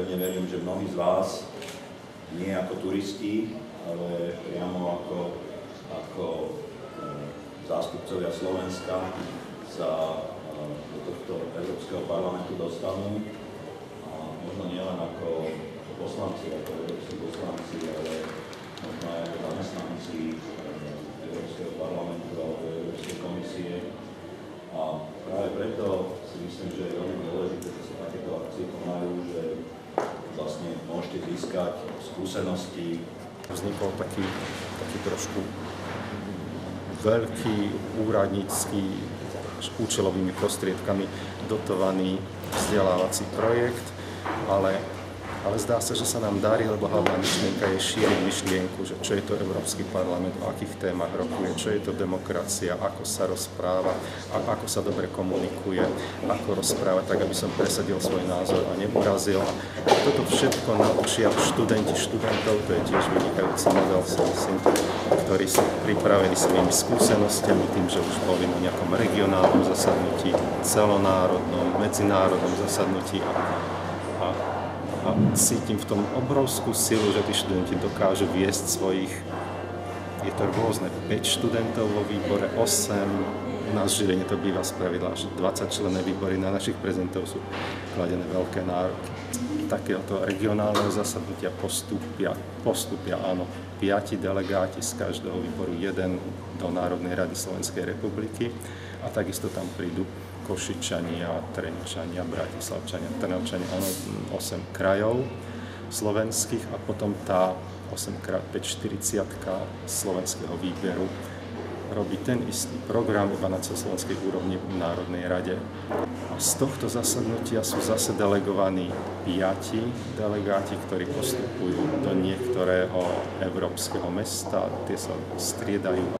pevne verím, že mnohí z vás nie ako turisti, ale priamo ako zástupcovia Slovenska sa do tohto Európskeho parlamentu dostanú. A možno nielen ako poslanci, ako európski poslanci, ale možno aj ako zamestnanci Európskeho parlamentu alebo Európskej komisie. A práve preto si myslím, že je veľmi dôležité, že sa takéto akcie konajú, že vlastne môžete získať skúsenosti. Vznikol taký trošku veľký úradnícky účelovými prostriedkami dotovaný vzdelávací projekt, ale zdá sa, že sa nám darí, lebo hlavná myšlienka je šíriť myšlienku, že čo je to Európsky parlament, o akých témach rokuje, čo je to demokracia, ako sa rozpráva, ako sa dobre komunikuje, ako rozprávať tak, aby som presadil svoj názor a neurazil. A toto všetko naučia študentov, to je tiež vynikajúci model, si myslím, ktorí sú pripravení svojimi skúsenostiami, tým, že už boli na nejakom regionálnom zasadnutí, celonárodnom, medzinárodnom zasadnutí a cítim v tom obrovskú silu, že tí študenti dokážu viesť svojich, je to rôzne, 5 študentov vo výbore, 8, u nás v Žiline to býva spravidla, že 20 členné výbory, na našich prezentov sú kladené veľké nároky. Takéhoto regionálneho zasadnutia postupia, áno, 5 delegáti z každého výboru, 1 do Národnej rady Slovenskej republiky a takisto tam prídu Košičania, Trenčania, Bratislavčania, Trnavčania, 8 krajov slovenských a potom tá 8x5 40-ka slovenského výberu robí ten istý program iba na celoslovenskej úrovni v Národnej rade. A z tohto zasadnutia sú zase delegovaní 5 delegáti, ktorí postupujú do niektorého európskeho mesta, tie sa striedajú.